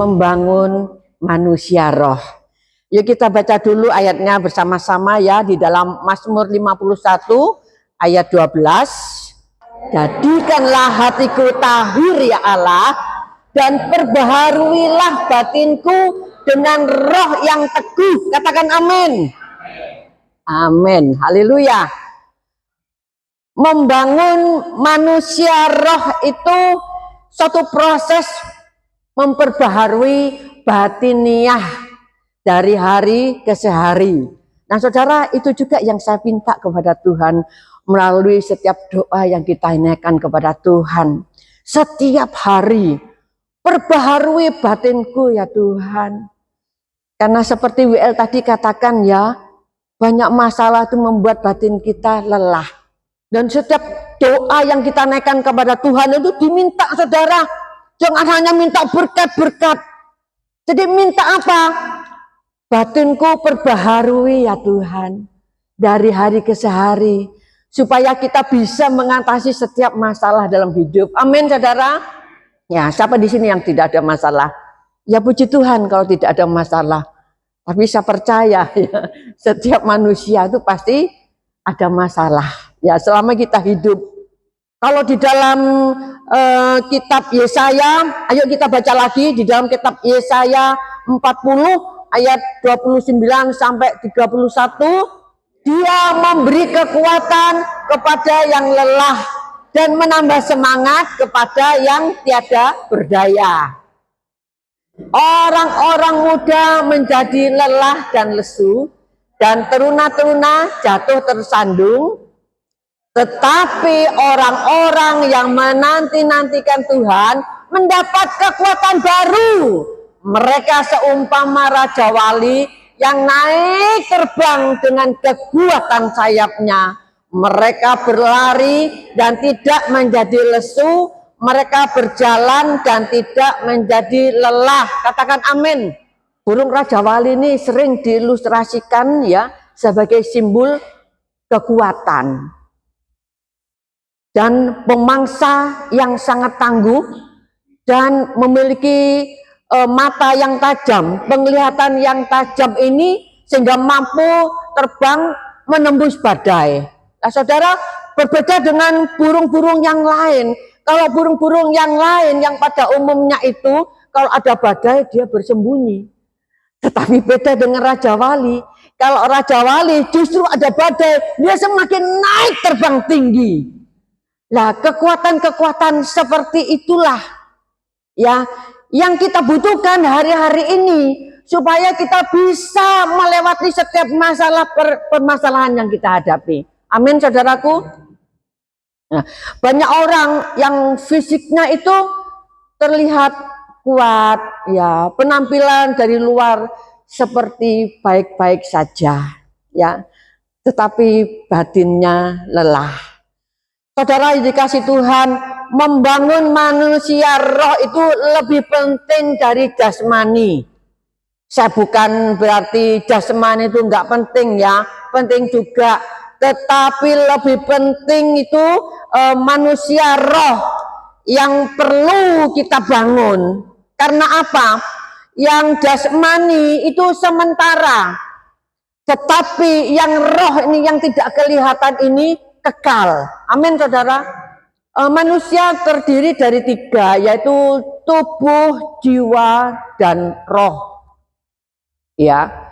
membangun manusia roh. Yuk kita baca dulu ayatnya bersama-sama ya, di dalam Mazmur 51 ayat 12. Jadikanlah hatiku tahir ya Allah, dan perbaharuilah batinku dengan roh yang teguh. Katakan amin. Amin. Haleluya. Membangun manusia roh itu suatu proses memperbaharui batiniah dari hari ke hari. Nah saudara, itu juga yang saya minta kepada Tuhan melalui setiap doa yang kita naikkan kepada Tuhan. Setiap hari, perbaharui batinku ya Tuhan. Karena seperti WL tadi katakan ya, banyak masalah itu membuat batin kita lelah. Dan setiap doa yang kita naikkan kepada Tuhan itu diminta saudara. Jangan hanya minta berkat-berkat. Jadi minta apa? Batinku perbaharui ya Tuhan. Dari hari ke hari. Supaya kita bisa mengatasi setiap masalah dalam hidup. Amin saudara. Ya, siapa di sini yang tidak ada masalah? Ya puji Tuhan kalau tidak ada masalah. Tapi saya percaya ya, setiap manusia itu pasti ada masalah. Ya, selama kita hidup. Kalau di dalam kitab Yesaya, ayo kita baca lagi di dalam kitab Yesaya 40 ayat 29 sampai 31. Dia memberi kekuatan kepada yang lelah dan menambah semangat kepada yang tiada berdaya. Orang-orang muda menjadi lelah dan lesu, dan teruna-teruna jatuh tersandung. Tetapi orang-orang yang menanti-nantikan Tuhan mendapat kekuatan baru. Mereka seumpama Raja Wali yang naik terbang dengan kekuatan sayapnya. Mereka berlari dan tidak menjadi lesu. Mereka berjalan dan tidak menjadi lelah. Katakan amin. Burung Raja Wali ini sering diilustrasikan ya sebagai simbol kekuatan. Dan pemangsa yang sangat tangguh dan memiliki mata yang tajam, penglihatan yang tajam ini sehingga mampu terbang menembus badai. Nah saudara, berbeda dengan burung-burung yang lain. Kalau burung-burung yang lain yang pada umumnya itu kalau ada badai dia bersembunyi. Tetapi beda dengan Raja Wali. Kalau Raja Wali justru ada badai, dia semakin naik terbang tinggi. Nah, kekuatan-kekuatan seperti itulah ya yang kita butuhkan hari-hari ini supaya kita bisa melewati setiap masalah permasalahan yang kita hadapi. Amin saudaraku. Nah, banyak orang yang fisiknya itu terlihat kuat ya, penampilan dari luar seperti baik-baik saja ya, tetapi batinnya lelah. Saudara yang dikasih Tuhan, membangun manusia roh itu lebih penting dari jasmani. Saya bukan berarti jasmani itu enggak penting ya, penting juga. Tetapi lebih penting itu manusia roh yang perlu kita bangun. Karena apa? Yang jasmani itu sementara. Tetapi yang roh ini yang tidak kelihatan ini kekal. Amin saudara. Manusia terdiri dari 3, yaitu tubuh, jiwa, dan roh. Ya,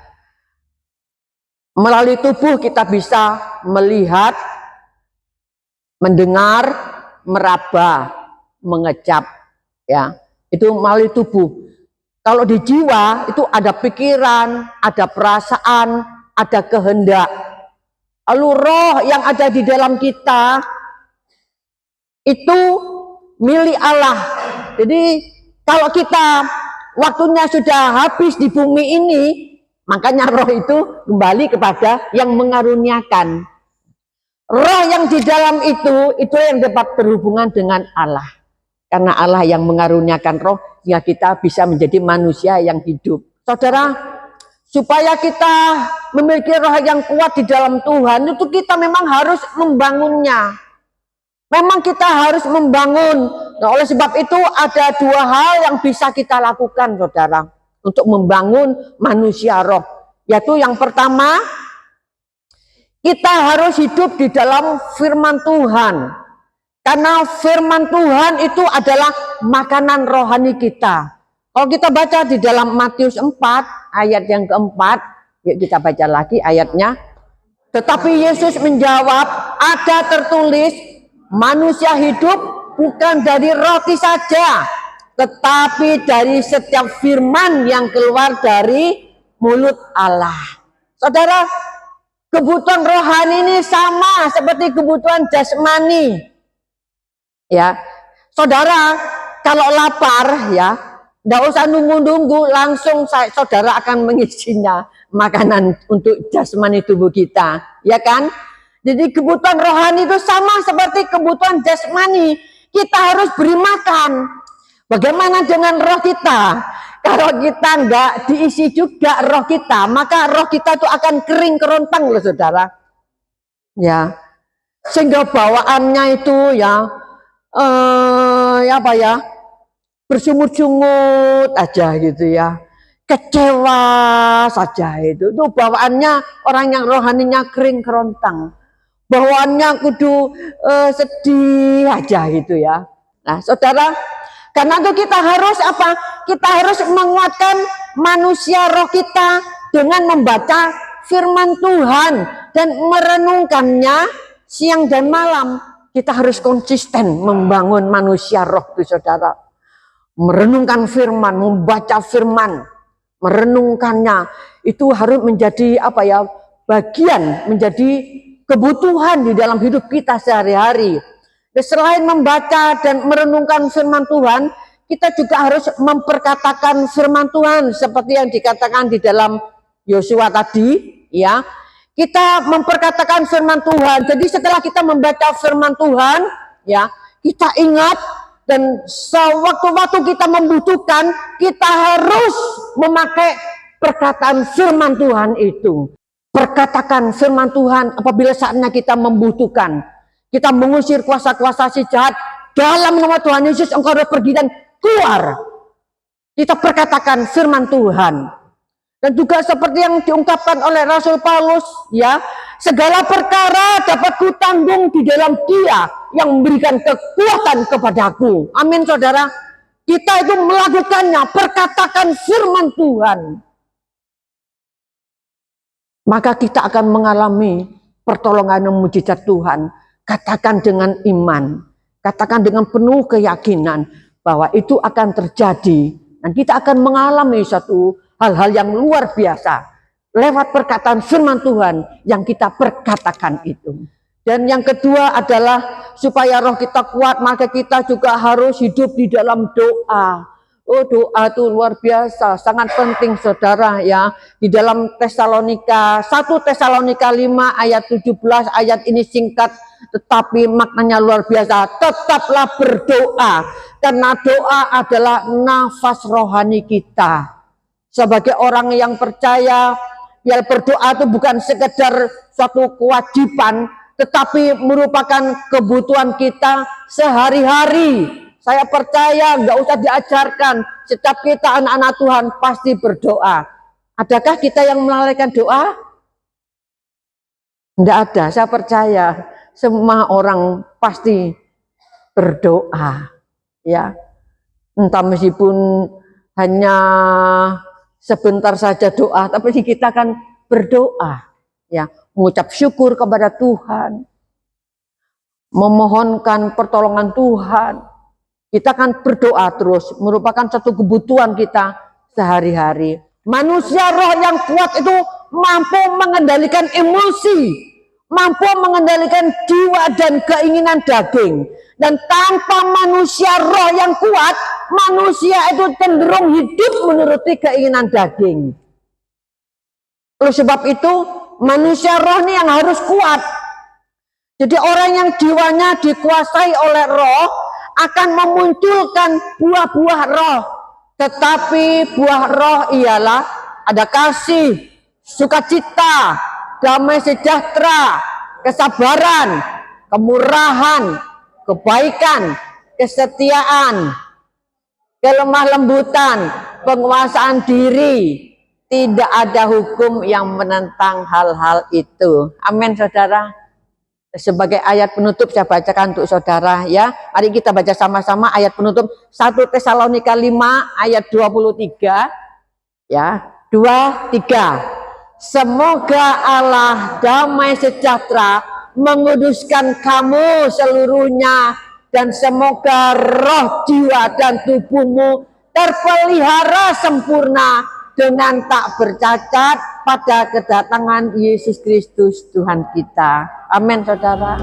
melalui tubuh kita bisa melihat, mendengar, meraba, mengecap. Ya, itu melalui tubuh. Kalau di jiwa itu ada pikiran, ada perasaan, ada kehendak. Lalu roh yang ada di dalam kita itu milik Allah. Jadi kalau kita waktunya sudah habis di bumi ini, makanya roh itu kembali kepada yang mengaruniakan. Roh yang di dalam itu yang dapat berhubungan dengan Allah. Karena Allah yang mengaruniakan roh, sehingga kita bisa menjadi manusia yang hidup. Saudara, supaya kita memiliki roh yang kuat di dalam Tuhan, itu kita memang harus membangunnya. Memang kita harus membangun Nah, oleh sebab itu ada dua hal yang bisa kita lakukan, saudara, untuk membangun manusia roh. Yaitu yang pertama, kita harus hidup di dalam firman Tuhan. Karena firman Tuhan itu adalah makanan rohani kita. Kalau kita baca di dalam Matius 4 ayat yang keempat, yuk kita baca lagi ayatnya. Tetapi Yesus menjawab, ada tertulis, manusia hidup bukan dari roti saja, tetapi dari setiap firman yang keluar dari mulut Allah. Saudara, kebutuhan rohani ini sama seperti kebutuhan jasmani. Ya, saudara, kalau lapar, ya, tidak usah nunggu-nunggu, langsung saudara akan mengisinya makanan untuk jasmani tubuh kita, ya kan? Jadi kebutuhan rohani itu sama seperti kebutuhan jasmani. Kita harus beri makan. Bagaimana dengan roh kita? Kalau kita nggak diisi juga roh kita, maka roh kita itu akan kering kerontang loh, saudara. Ya, sehingga bawaannya itu apa ya, bersungut-sungut aja gitu ya, kecewa saja itu bawaannya. Orang yang rohaninya kering kerontang, bawaannya kudu sedih aja gitu ya. Nah, saudara, karena itu kita harus apa? Kita harus menguatkan manusia roh kita dengan membaca firman Tuhan dan merenungkannya siang dan malam. Kita harus konsisten membangun manusia roh itu, saudara. Merenungkan firman, membaca firman, merenungkannya itu harus menjadi apa ya? Bagian, menjadi kebutuhan di dalam hidup kita sehari-hari. Dan selain membaca dan merenungkan firman Tuhan, kita juga harus memperkatakan firman Tuhan seperti yang dikatakan di dalam Yosua tadi, ya. Kita memperkatakan firman Tuhan. Jadi setelah kita membaca firman Tuhan, ya, kita ingat, dan sewaktu-waktu kita membutuhkan, kita harus memakai perkataan firman Tuhan itu. Perkatakan firman Tuhan apabila saatnya kita membutuhkan. Kita mengusir kuasa-kuasa si jahat. Dalam nama Tuhan Yesus, engkau harus pergi dan keluar. Kita perkatakan firman Tuhan. Dan juga seperti yang diungkapkan oleh Rasul Paulus, ya, segala perkara dapat kutanggung di dalam Dia yang memberikan kekuatan kepadaku. Amin, saudara. Kita itu melakukannya, perkatakan firman Tuhan. Maka kita akan mengalami pertolongan dan mujizat Tuhan. Katakan dengan iman, katakan dengan penuh keyakinan bahwa itu akan terjadi. Dan kita akan mengalami satu hal-hal yang luar biasa lewat perkataan firman Tuhan yang kita perkatakan itu. Dan yang kedua adalah supaya roh kita kuat, maka kita juga harus hidup di dalam doa. Oh, doa itu luar biasa, sangat penting, saudara, ya. Di dalam Tesalonika 1 Tesalonika 5 ayat 17, ayat ini singkat tetapi maknanya luar biasa. Tetaplah berdoa, karena doa adalah nafas rohani kita. Sebagai orang yang percaya, ya, berdoa itu bukan sekedar suatu kewajiban, tetapi merupakan kebutuhan kita sehari-hari. Saya percaya nggak usah diajarkan, setiap kita anak-anak Tuhan pasti berdoa. Adakah kita yang melalaikan doa? Tidak ada. Saya percaya semua orang pasti berdoa, ya. Entah meskipun hanya sebentar saja doa, tapi kita kan berdoa, ya, mengucap syukur kepada Tuhan, memohonkan pertolongan Tuhan. Kita kan berdoa terus, merupakan satu kebutuhan kita sehari-hari. Manusia roh yang kuat itu mampu mengendalikan emosi, mampu mengendalikan jiwa dan keinginan daging. Dan tanpa manusia roh yang kuat, manusia itu cenderung hidup menuruti keinginan daging. Oleh sebab itu, manusia roh ini yang harus kuat. Jadi orang yang jiwanya dikuasai oleh roh akan memunculkan buah-buah roh. Tetapi buah roh ialah ada kasih, sukacita, damai sejahtera, kesabaran, kemurahan, kebaikan, kesetiaan, kelemah lembutan, penguasaan diri. Tidak ada hukum yang menentang hal-hal itu. Amin, saudara. Sebagai ayat penutup saya bacakan untuk saudara ya. Mari kita baca sama-sama ayat penutup 1 Tesalonika 5 ayat 23 ya. 2, 3. Semoga Allah damai sejahtera menguduskan kamu seluruhnya, dan semoga roh, jiwa, dan tubuhmu terpelihara sempurna dengan tak bercacat pada kedatangan Yesus Kristus Tuhan kita. Amin, saudara.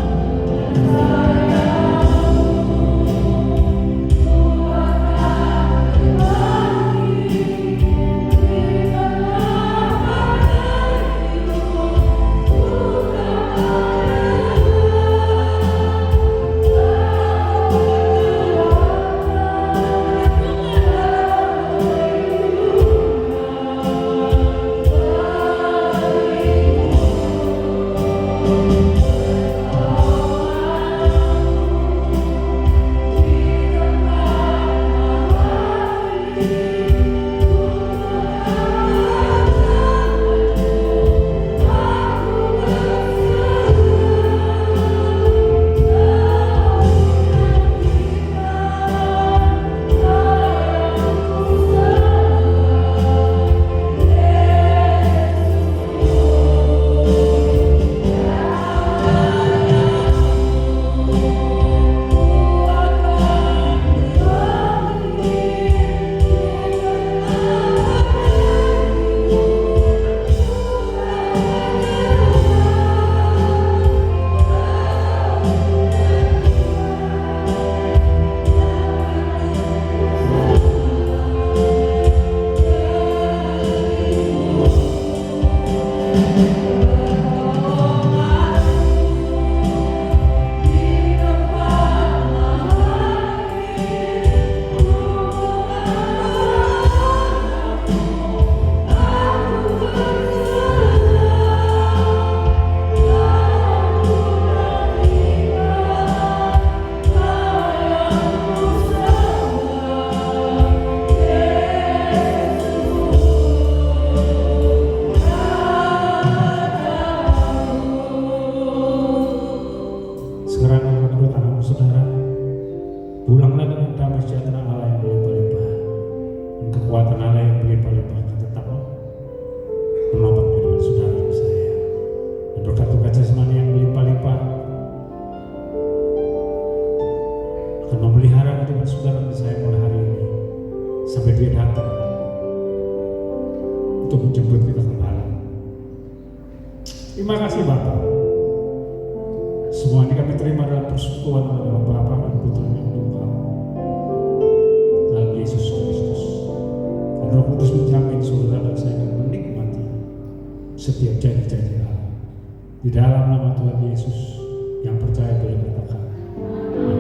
Di dalam nama Tuhan Yesus yang percaya boleh katakan.